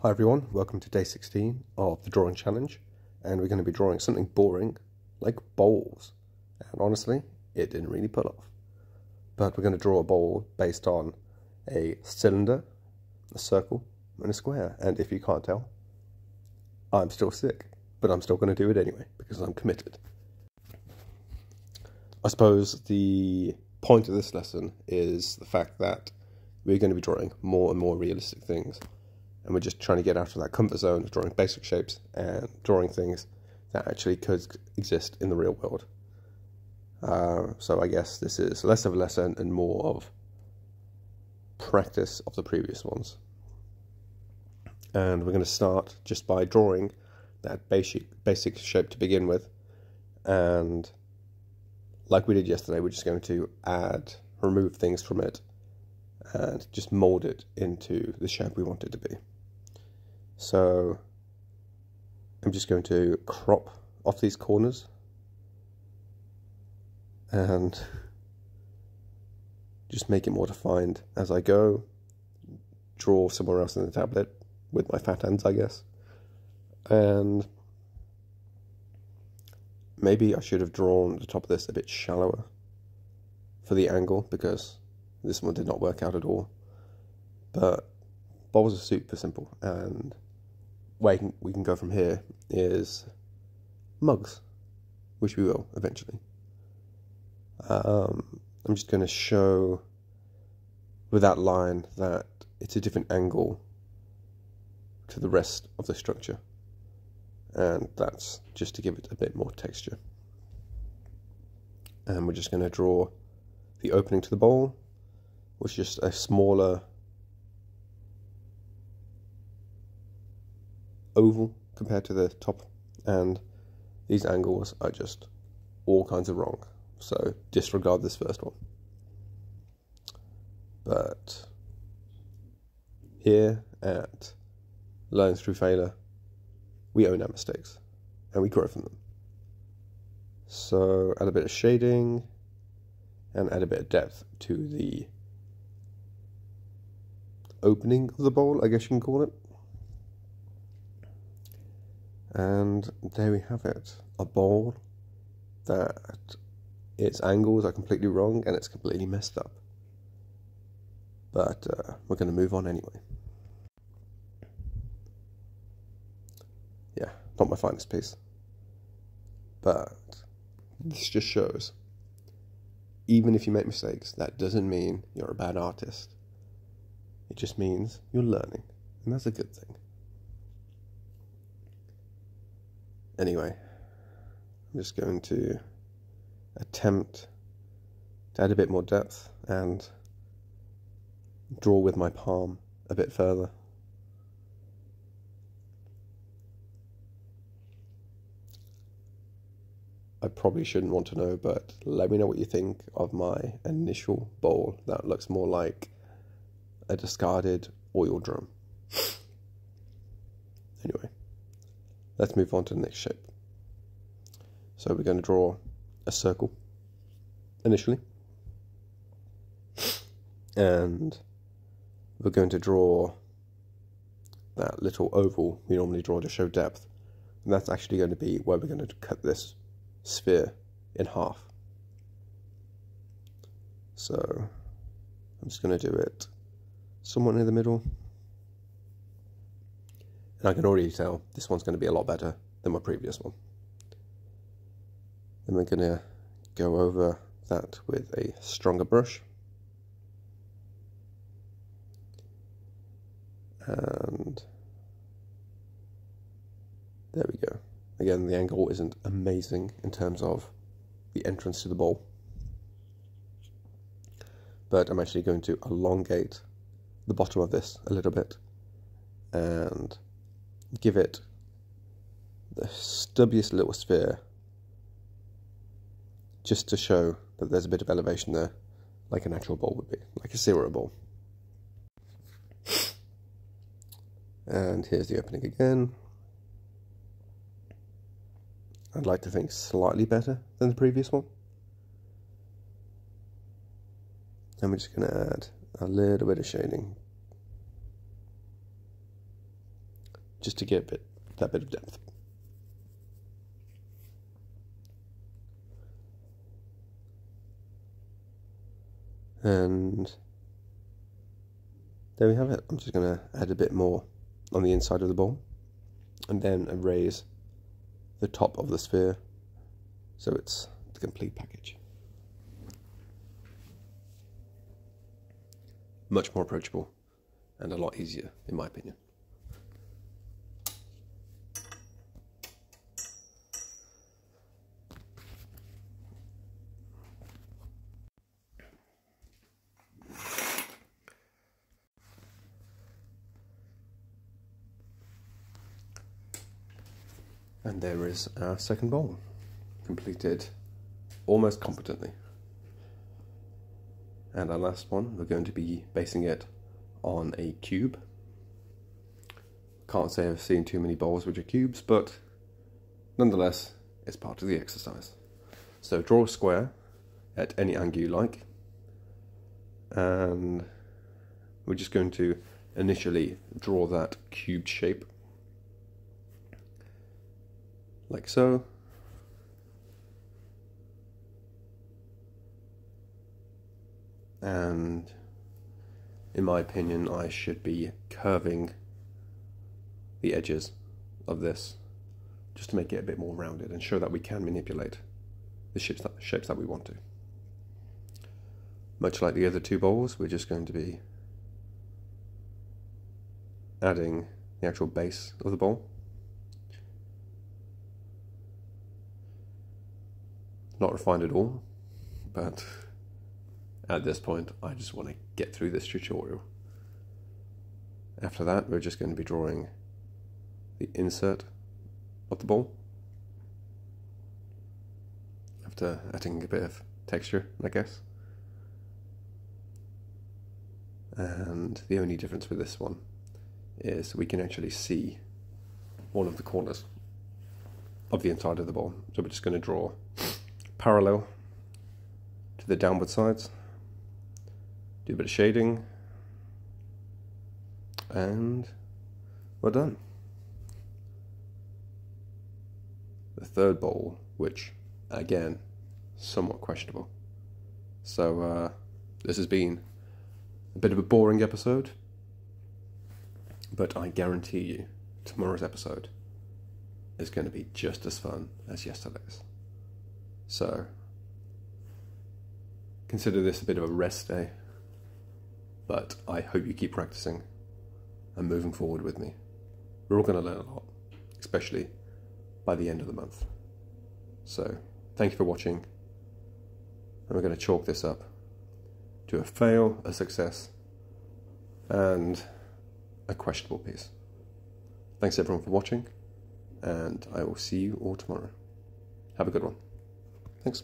Hi everyone, welcome to day 16 of the drawing challenge, and we're going to be drawing something boring like bowls, and honestly it didn't really pull off. But we're going to draw a bowl based on a cylinder, a circle and a square, and if you can't tell, I'm still sick, but I'm still going to do it anyway because I'm committed. I suppose the point of this lesson is the fact that we're going to be drawing more and more realistic things. And we're just trying to get out of that comfort zone of drawing basic shapes and drawing things that actually could exist in the real world. So I guess this is less of a lesson and more of practice of the previous ones. And we're going to start just by drawing that basic shape to begin with. And like we did yesterday, we're just going to remove things from it and just mold it into the shape we want it to be. So I'm just going to crop off these corners and just make it more defined as I go. Draw somewhere else in the tablet with my fat hands, I guess. And maybe I should have drawn the top of this a bit shallower for the angle, because this one did not work out at all. But bowls are super simple, and where we can go from here is mugs, which we will eventually. I'm just going to show with that line that it's a different angle to the rest of the structure, and that's just to give it a bit more texture. And we're just going to draw the opening to the bowl, which is just a smaller oval compared to the top, and these angles are just all kinds of wrong, so disregard this first one. But here at Learn Through Failure, we own our mistakes and we grow from them. So add a bit of shading and add a bit of depth to the opening of the bowl, I guess you can call it. And there we have it, a bowl that its angles are completely wrong and it's completely messed up. But we're going to move on anyway. Yeah, not my finest piece. But this just shows, even if you make mistakes, that doesn't mean you're a bad artist. It just means you're learning, and that's a good thing. Anyway, I'm just going to attempt to add a bit more depth and draw with my palm a bit further. I probably shouldn't want to know, but let me know what you think of my initial bowl that looks more like a discarded oil drum. Anyway, let's move on to the next shape. So we're going to draw a circle initially, and we're going to draw that little oval we normally draw to show depth, and that's actually going to be where we're going to cut this sphere in half. So I'm just going to do it somewhat near the middle, and I can already tell this one's going to be a lot better than my previous one. Then we're going to go over that with a stronger brush, and there we go. Again, the angle isn't amazing in terms of the entrance to the bowl, but I'm actually going to elongate the bottom of this a little bit and give it the stubbiest little sphere, just to show that there's a bit of elevation there, like an actual bowl would be, like a cereal bowl. And here's the opening again. I'd like to think slightly better than the previous one. And we're just going to add a little bit of shading just to get that bit of depth. And there we have it. I'm just going to add a bit more on the inside of the bowl and then erase the top of the sphere so it's the complete package. Much more approachable and a lot easier, in my opinion. And there is our second bowl, completed almost competently. And our last one, we're going to be basing it on a cube. Can't say I've seen too many bowls which are cubes, but nonetheless, it's part of the exercise. So draw a square at any angle you like, and we're just going to initially draw that cubed shape, like so. And in my opinion, I should be curving the edges of this just to make it a bit more rounded and show that we can manipulate the shapes that we want to. Much like the other two bowls, we're just going to be adding the actual base of the bowl. Not refined at all, but at this point I just want to get through this tutorial. After that, we're just going to be drawing the insert of the bowl, after adding a bit of texture, I guess. And the only difference with this one is we can actually see one of the corners of the inside of the bowl. So we're just going to draw parallel to the downward sides, do a bit of shading, and we're done. The third bowl, which again, somewhat questionable. So this has been a bit of a boring episode, but I guarantee you tomorrow's episode is going to be just as fun as yesterday's. So consider this a bit of a rest day, but I hope you keep practicing and moving forward with me. We're all going to learn a lot, especially by the end of the month. So thank you for watching, and we're going to chalk this up to a fail, a success, and a questionable piece. Thanks everyone for watching, and I will see you all tomorrow. Have a good one. Thanks.